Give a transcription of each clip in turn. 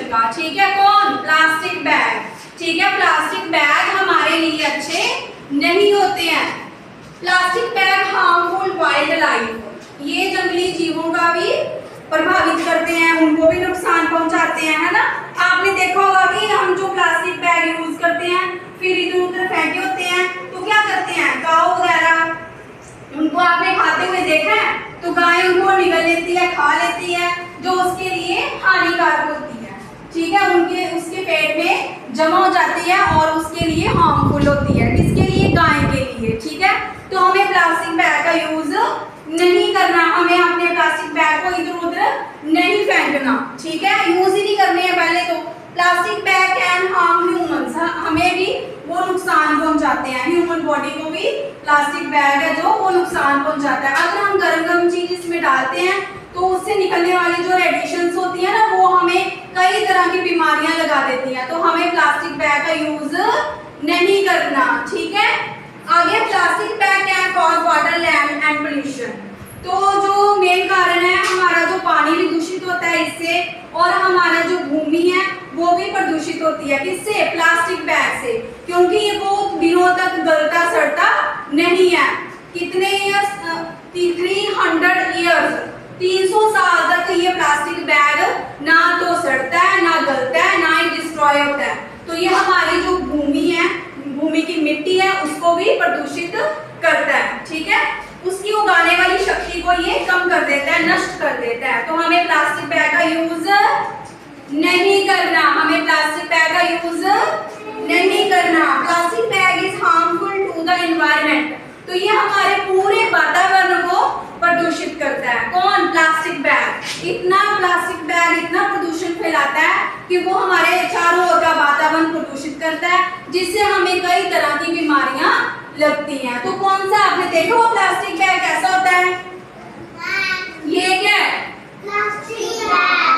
का, ठीक है। कौन? प्लास्टिक बैग, ठीक है। प्लास्टिक बैग हमारे लिए अच्छे नहीं होते हैं। Plastic bag harmful wild life, ये जंगली जीवों का भी प्रभावित करते हैं, उनको भी नुकसान पहुंचाते हैं, है ना। आपने देखा होगा कि हम जो प्लास्टिक बैग यूज करते हैं फिर इधर उधर फेंके होते हैं, तो क्या करते हैं, काऊ वगैरह उनको आपने खाते हुए देखा है, तो गाय उनको निगल लेती है, खा लेती है, जो उसके लिए हानिकारक होती है, ठीक है। उनके उसके पेट में जमा हो जाती है और उसके लिए हार्मफुल होती है। किसके लिए? गाय के लिए, ठीक है। तो हमें प्लास्टिक बैग का यूज नहीं करना, हमें अपने प्लास्टिक बैग को इधर उधर नहीं फेंकना, ठीक है। यूज ही नहीं करने हैं पहले तो। Plastic bag can harm humans, हमें भी वो नुकसान पहुंचाते हैं, ह्यूमन बॉडी को भी प्लास्टिक बैग है जो वो नुकसान पहुंचाता है। अगर हम गर्म गर्म चीज इसमें डालते हैं तो उससे निकलने वाली जो रेडिएशंस होती है ना, वो हमें कई तरह की बीमारियां लगा देती हैं, तो हमें प्लास्टिक बैग का यूज नहीं करना, ठीक है। आगे, plastic bag can cause water, land and pollution. तो जो मेन कारण है, हमारा जो पानी भी दूषित होता है इससे, और हमारा जो भूमि है वो भी प्रदूषित होती है। किससे? प्लास्टिक बैग से, क्योंकि ये बहुत दिनों तक गलता सड़ता नहीं है। कितने ईयर्स? 300 ईयर्स, 300 साल तक ये प्लास्टिक बैग ना तो सड़ता है, ना गलता है, ना ही डिस्ट्रॉय होता है। तो ये हमारी जो भूमि है, भूमि की मिट्टी है, उसको भी प्रदूषित करता है, ठीक है। उसकी उगाने वाली शक्ति को ये कम कर देता है, नष्ट कर देता है। तो हमें प्लास्टिक बैग का यूज नहीं करना, हमें प्लास्टिक बैग का यूज नहीं करना। Plastic bag is harmful to the environment, तो ये हमारे पूरे वातावरण को प्रदूषित करता है। कौन? Plastic bag. इतना प्लास्टिक बैग इतना प्रदूषण फैलाता है कि वो हमारे चारों ओर का वातावरण प्रदूषित करता है, जिससे हमें कई तरह की बीमारियां लगती हैं। तो कौन सा आपने देखा वो प्लास्टिक बैग कैसा होता है? ये क्या है?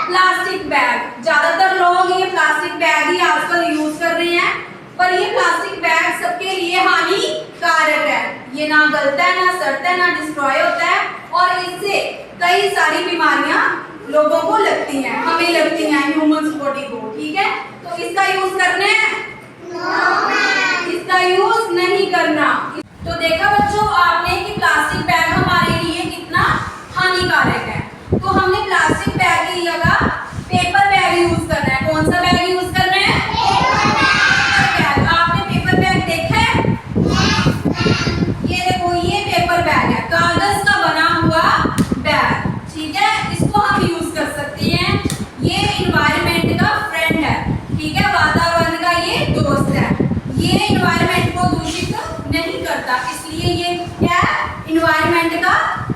Plastic bag. ज्यादातर लोग ये प्लास्टिक बैग ही आजकल यूज कर रहे हैं, पर ये प्लास्टिक बैग सबके लिए हानिकारक है। ये ना गलता है, ना सड़ता है, ना डिस्ट्रॉय होता है, और इससे कई सारी बीमारियां लोगों को लगती हैं, हमें लगती हैं, ह्यूमन बॉडी को, ठीक है। तो इसका यूज करना है? इसका यूज नहीं करना। तो देखा बच्चों आपने कि प्लास्टिक बैग हमारे लिए कितना हानिकारक है। तो हमने प्लास्टिक बैग की जगह पेपर बैग यूज करना है। कौन सा बैग यूज करना है? Paper bag. आपने पेपर बैग देखा है? ये देखो, ये पेपर बैग है, कागज का बना हुआ बैग, ठीक है। इसको हम यूज कर सकते हैं। ये इन्वायरमेंट का फ्रेंड है, ठीक है, वातावरण का ये दोस्त है। ये इन्वायरमेंट को दूषित नहीं करता, इसलिए ये क्या है? इन्वायरमेंट का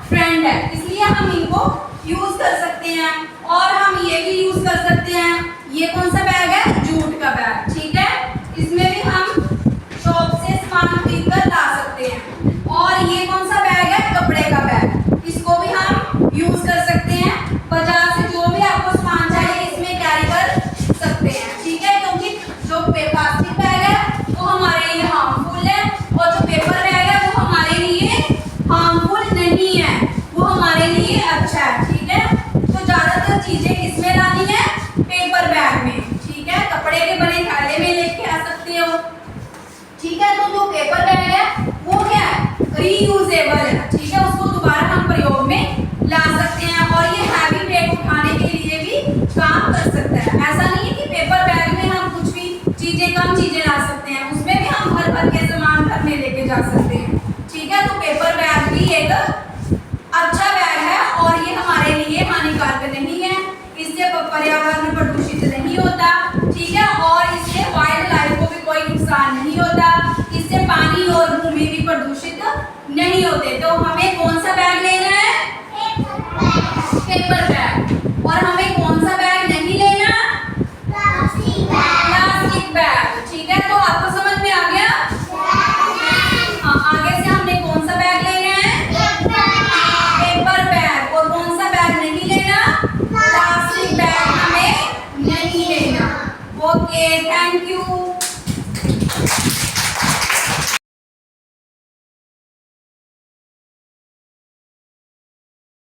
फ्रेंड है, इसलिए हम इनको यूज कर सकते हैं। और हम ये भी यूज कर सकते हैं, ये कौन सा बैग है? जूट का बैग, ठीक है। इसमें भी हम शॉप से सामान खरीद कर ला सकते हैं। और ये कौन सा बैग है? कपड़े का बैग, इसको भी हम यूज कर सकते हैं। बाजार से जो भी आपको सामान चाहिए इसमें कैरी कर सकते हैं, ठीक है। क्योंकि जो प्लास्टिक बैग है वो हमारे लिए हार्मफुल है, और जो पेपर बैग है वो हमारे लिए हार्मफुल नहीं है, वो हमारे लिए अच्छा है, ठीक है। तो ज्यादातर चीजें किसमें लानी है? पेपर बैग में, ठीक है। कपड़े के बने थैले में लेके आ सकते हो, ठीक है। तो जो पेपर बैग है वो क्या है? रीयूजेबल है, ठीक है, उसको दोबारा हम प्रयोग में ला सकते हैं, और ये हैवी वेट उठाने के लिए भी काम कर सकता है। ऐसा नहीं है कि पेपर बैग में हम कुछ भी चीजें, कम चीजें ला सकते हैं, उसमें भी हम भर भर के सामान घर में लेके जा सकते हैं, ठीक है। तो पेपर बैग भी एक अच्छा बैग है, और ये हमारे लिए हानिकारक नहीं है, इससे पर्यावरण प्रदूषित नहीं होता, ठीक है, और इससे वाइल्ड लाइफ को भी कोई नुकसान नहीं होता, इससे पानी और भूमि भी प्रदूषित नहीं होते। तो हमें कौन सा बैग लेना है? Paper bag. और हमें कौन सा बैग नहीं लेना? प्लास्टिक बैग, ठीक है। तो आपको समझ में आ गया? हाँ, आगे से हमने कौन सा बैग लेना है? Paper bag. और कौन सा बैग नहीं लेना? प्लास्टिक बैग हमें नहीं लेना। Okay, thank you.